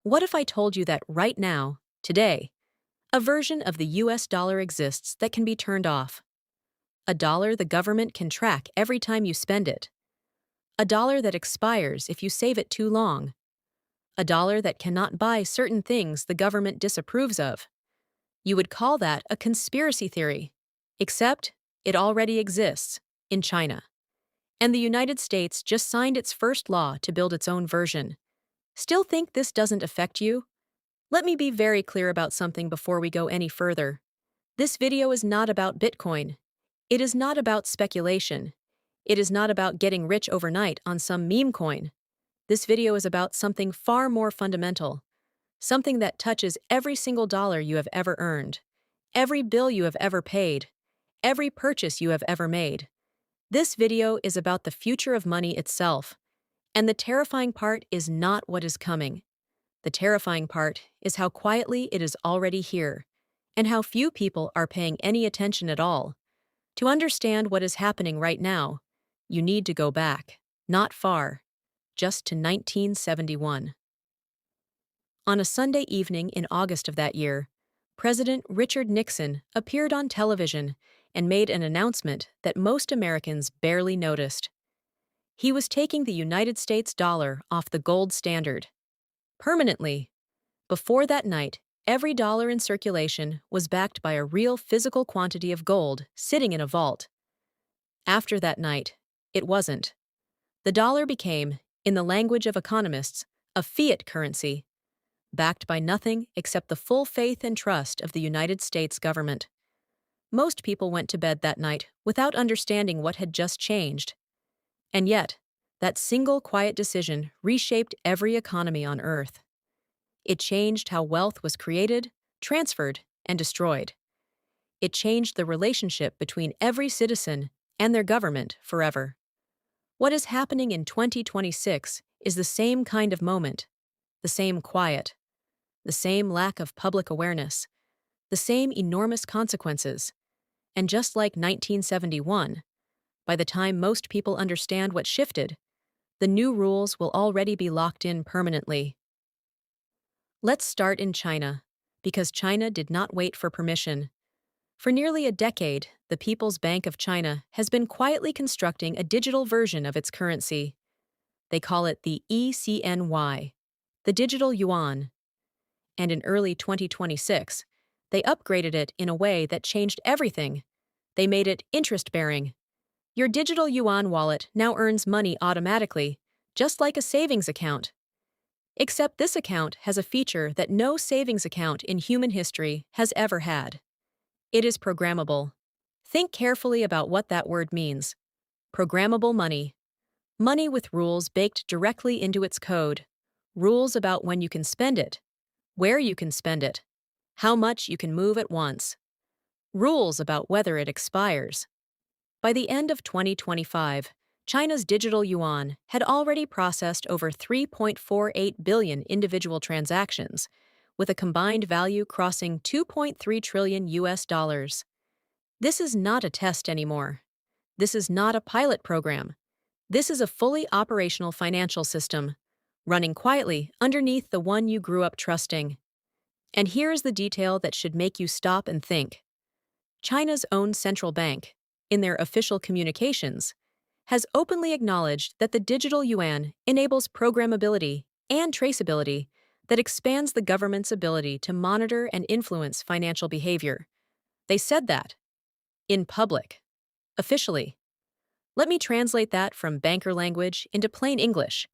What if I told you that right now, today, a version of the US dollar exists that can be turned off? A dollar the government can track every time you spend it. A dollar that expires if you save it too long. A dollar that cannot buy certain things the government disapproves of. You would call that a conspiracy theory. Except, it already exists, in China. And the United States just signed its first law to build its own version. Still think this doesn't affect you? Let me be very clear about something before we go any further. This video is not about Bitcoin. It is not about speculation. It is not about getting rich overnight on some meme coin. This video is about something far more fundamental. Something that touches every single dollar you have ever earned. Every bill you have ever paid. Every purchase you have ever made. This video is about the future of money itself. And the terrifying part is not what is coming. The terrifying part is how quietly it is already here, and how few people are paying any attention at all. To understand what is happening right now, you need to go back, not far, just to 1971. On a Sunday evening in August of that year, President Richard Nixon appeared on television and made an announcement that most Americans barely noticed. He was taking the United States dollar off the gold standard. Permanently. Before that night, every dollar in circulation was backed by a real physical quantity of gold sitting in a vault. After that night, it wasn't. The dollar became, in the language of economists, a fiat currency, backed by nothing except the full faith and trust of the United States government. Most people went to bed that night without understanding what had just changed. And yet, that single quiet decision reshaped every economy on Earth. It changed how wealth was created, transferred, and destroyed. It changed the relationship between every citizen and their government forever. What is happening in 2026 is the same kind of moment, the same quiet, the same lack of public awareness, the same enormous consequences. And just like 1971, by the time most people understand what shifted, the new rules will already be locked in permanently. Let's start in China, because China did not wait for permission. For nearly a decade, the People's Bank of China has been quietly constructing a digital version of its currency. They call it the e-CNY, the digital yuan. And in early 2026, they upgraded it in a way that changed everything. They made it interest-bearing. Your digital yuan wallet now earns money automatically, just like a savings account. Except this account has a feature that no savings account in human history has ever had. It is programmable. Think carefully about what that word means. Programmable money. Money with rules baked directly into its code. Rules about when you can spend it, where you can spend it, how much you can move at once. Rules about whether it expires. By the end of 2025, China's digital yuan had already processed over 3.48 billion individual transactions, with a combined value crossing 2.3 trillion US dollars. This is not a test anymore. This is not a pilot program. This is a fully operational financial system, running quietly underneath the one you grew up trusting. And here's the detail that should make you stop and think. China's own central bank, in their official communications, has openly acknowledged that the digital yuan enables programmability and traceability that expands the government's ability to monitor and influence financial behavior. They said that. In public. Officially. Let me translate that from banker language into plain English.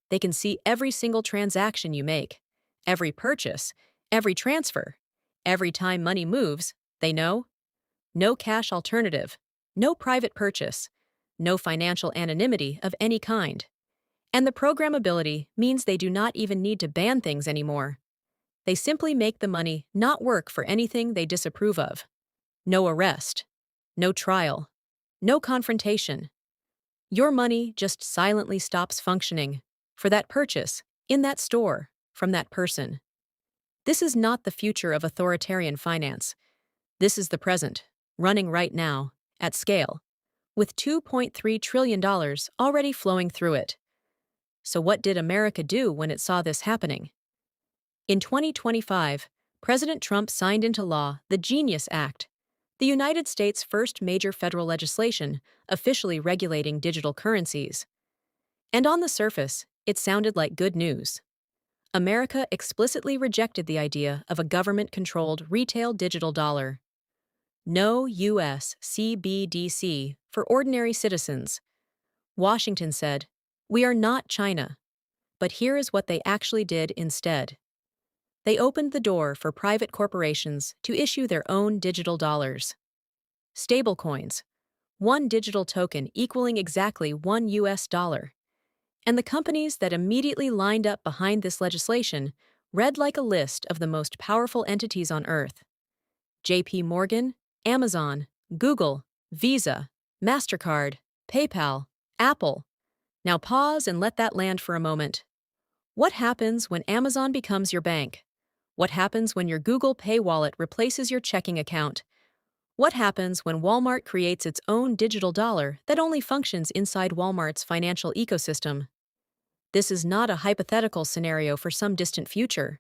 They can see every single transaction you make, every purchase, every transfer, every time money moves, they know. No cash alternative. No private purchase, no financial anonymity of any kind. And the programmability means they do not even need to ban things anymore. They simply make the money not work for anything they disapprove of. No arrest, no trial, no confrontation. Your money just silently stops functioning for that purchase, in that store, from that person. This is not the future of authoritarian finance. This is the present, running right now. At scale, with $2.3 trillion already flowing through it. So what did America do when it saw this happening? In 2025, President Trump signed into law the Genius Act, the United States' first major federal legislation officially regulating digital currencies. And on the surface, it sounded like good news. America explicitly rejected the idea of a government-controlled retail digital dollar. No U.S. CBDC for ordinary citizens. Washington said, "We are not China." But here is what they actually did instead. They opened the door for private corporations to issue their own digital dollars. Stablecoins, one digital token equaling exactly $1. And the companies that immediately lined up behind this legislation read like a list of the most powerful entities on Earth. JPMorgan, Amazon, Google, Visa, MasterCard, PayPal, Apple. Now pause and let that land for a moment. What happens when Amazon becomes your bank? What happens when your Google Pay wallet replaces your checking account? What happens when Walmart creates its own digital dollar that only functions inside Walmart's financial ecosystem? This is not a hypothetical scenario for some distant future.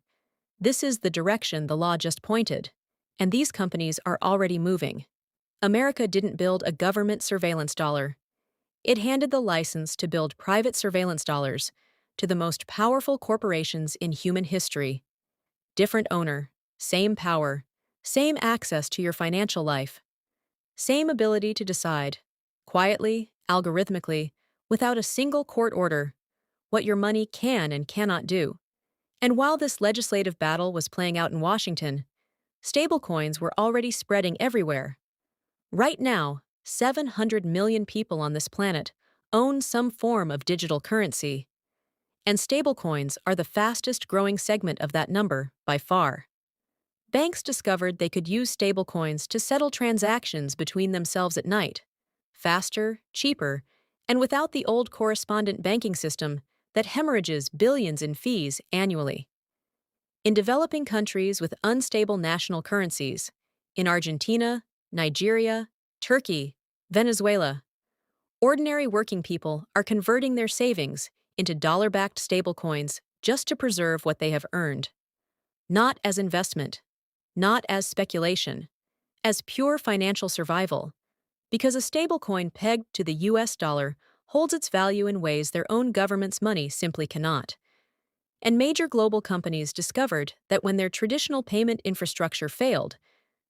This is the direction the law just pointed, and these companies are already moving. America didn't build a government surveillance dollar. It handed the license to build private surveillance dollars to the most powerful corporations in human history. Different owner, same power, same access to your financial life, same ability to decide, quietly, algorithmically, without a single court order, what your money can and cannot do. And while this legislative battle was playing out in Washington, stablecoins were already spreading everywhere. Right now, 700 million people on this planet own some form of digital currency. And stablecoins are the fastest growing segment of that number by far. Banks discovered they could use stablecoins to settle transactions between themselves at night, faster, cheaper, and without the old correspondent banking system that hemorrhages billions in fees annually. In developing countries with unstable national currencies, in Argentina, Nigeria, Turkey, Venezuela, ordinary working people are converting their savings into dollar-backed stablecoins just to preserve what they have earned. Not as investment, not as speculation, as pure financial survival, because a stablecoin pegged to the US dollar holds its value in ways their own government's money simply cannot. And major global companies discovered that when their traditional payment infrastructure failed,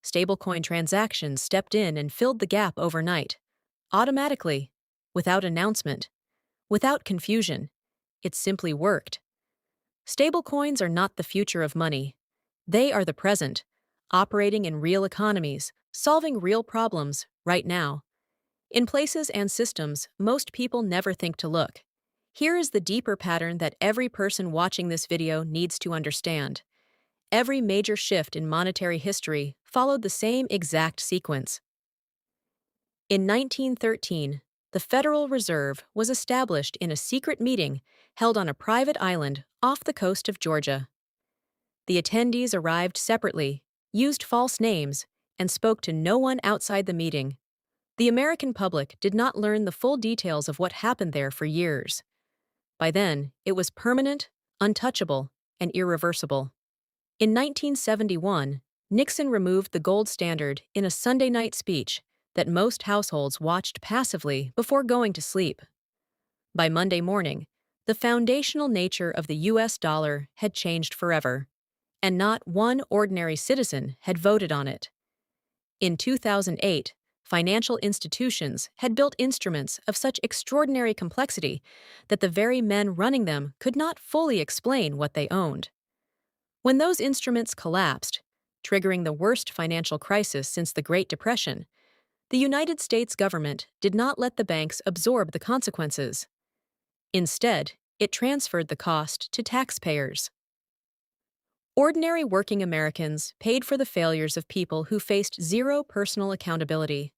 stablecoin transactions stepped in and filled the gap overnight, automatically, without announcement, without confusion. It simply worked. Stablecoins are not the future of money. They are the present, operating in real economies, solving real problems right now. In places and systems most people never think to look. Here is the deeper pattern that every person watching this video needs to understand. Every major shift in monetary history followed the same exact sequence. In 1913, the Federal Reserve was established in a secret meeting held on a private island off the coast of Georgia. The attendees arrived separately, used false names, and spoke to no one outside the meeting. The American public did not learn the full details of what happened there for years. By then, it was permanent, untouchable, and irreversible. In 1971, Nixon removed the gold standard in a Sunday night speech that most households watched passively before going to sleep. By Monday morning, the foundational nature of the US dollar had changed forever, and not one ordinary citizen had voted on it. In 2008, financial institutions had built instruments of such extraordinary complexity that the very men running them could not fully explain what they owned. When those instruments collapsed, triggering the worst financial crisis since the Great Depression, the United States government did not let the banks absorb the consequences. Instead, it transferred the cost to taxpayers. Ordinary working Americans paid for the failures of people who faced zero personal accountability,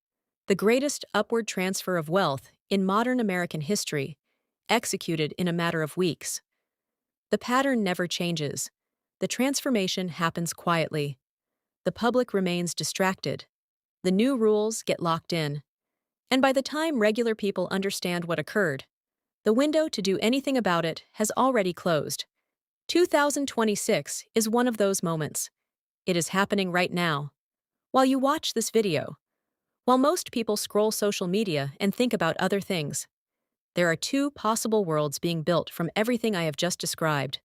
the greatest upward transfer of wealth in modern American history, executed in a matter of weeks. The pattern never changes. The transformation happens quietly. The public remains distracted. The new rules get locked in. And by the time regular people understand what occurred, the window to do anything about it has already closed. 2026 is one of those moments. It is happening right now. While you watch this video, while most people scroll social media and think about other things, there are two possible worlds being built from everything I have just described.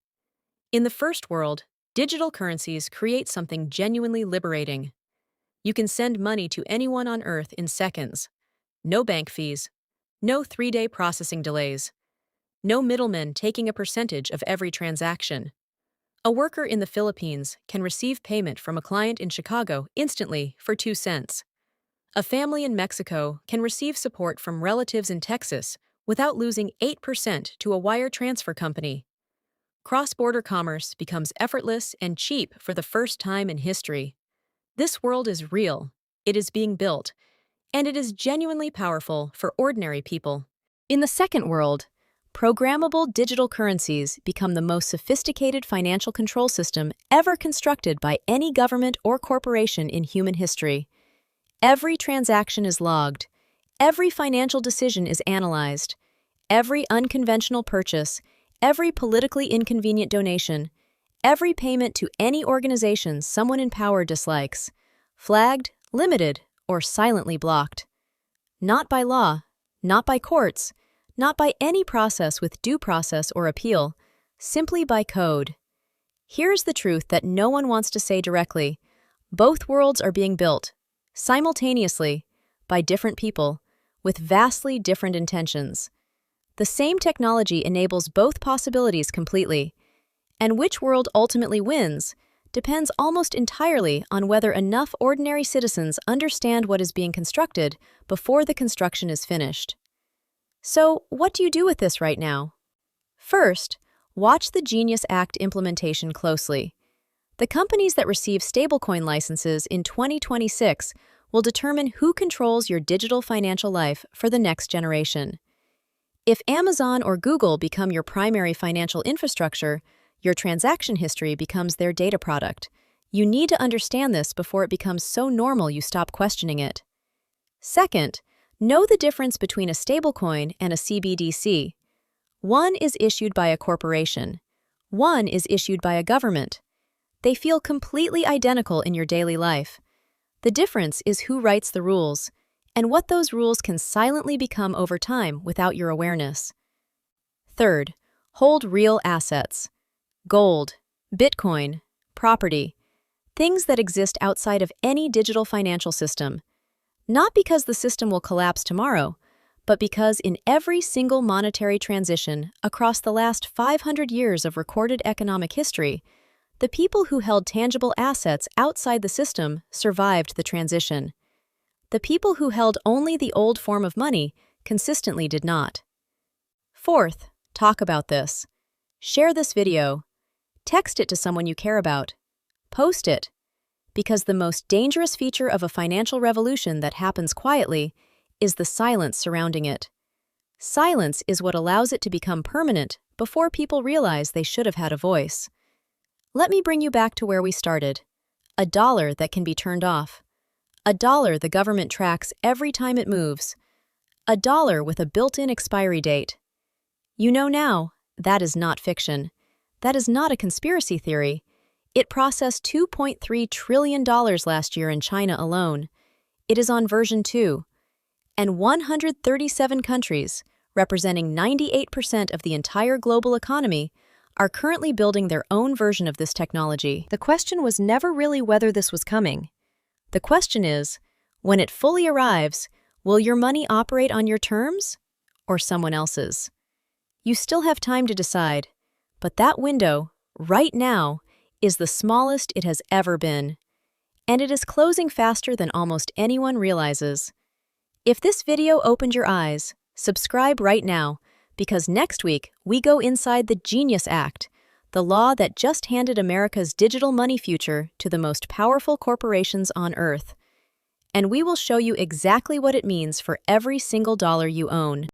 In the first world, digital currencies create something genuinely liberating. You can send money to anyone on Earth in seconds. No bank fees, no 3-day processing delays, no middlemen taking a percentage of every transaction. A worker in the Philippines can receive payment from a client in Chicago instantly for 2 cents. A family in Mexico can receive support from relatives in Texas without losing 8% to a wire transfer company. Cross-border commerce becomes effortless and cheap for the first time in history. This world is real, it is being built, and it is genuinely powerful for ordinary people. In the second world, programmable digital currencies become the most sophisticated financial control system ever constructed by any government or corporation in human history. Every transaction is logged, every financial decision is analyzed, every unconventional purchase, every politically inconvenient donation, every payment to any organization someone in power dislikes, flagged, limited, or silently blocked. Not by law, not by courts, not by any process with due process or appeal, simply by code. Here's the truth that no one wants to say directly. Both worlds are being built, simultaneously, by different people, with vastly different intentions. The same technology enables both possibilities completely, and which world ultimately wins depends almost entirely on whether enough ordinary citizens understand what is being constructed before the construction is finished. So, what do you do with this right now? First, watch the Genius Act implementation closely. The companies that receive stablecoin licenses in 2026 will determine who controls your digital financial life for the next generation. If Amazon or Google become your primary financial infrastructure, your transaction history becomes their data product. You need to understand this before it becomes so normal you stop questioning it. Second, know the difference between a stablecoin and a CBDC. One is issued by a corporation. One is issued by a government. They feel completely identical in your daily life. The difference is who writes the rules, and what those rules can silently become over time without your awareness. Third, hold real assets. Gold, Bitcoin, property, things that exist outside of any digital financial system. Not because the system will collapse tomorrow, but because in every single monetary transition across the last 500 years of recorded economic history, the people who held tangible assets outside the system survived the transition. The people who held only the old form of money consistently did not. Fourth, talk about this. Share this video. Text it to someone you care about. Post it. Because the most dangerous feature of a financial revolution that happens quietly is the silence surrounding it. Silence is what allows it to become permanent before people realize they should have had a voice. Let me bring you back to where we started. A dollar that can be turned off. A dollar the government tracks every time it moves. A dollar with a built-in expiry date. You know now, that is not fiction. That is not a conspiracy theory. It processed $2.3 trillion last year in China alone. It is on version 2. And 137 countries, representing 98% of the entire global economy, are currently building their own version of this technology. The question was never really whether this was coming. The question is, when it fully arrives, will your money operate on your terms or someone else's? You still have time to decide, but that window, right now, is the smallest it has ever been. And it is closing faster than almost anyone realizes. If this video opened your eyes, subscribe right now, because next week we go inside the Genius Act, the law that just handed America's digital money future to the most powerful corporations on Earth. And we will show you exactly what it means for every single dollar you own.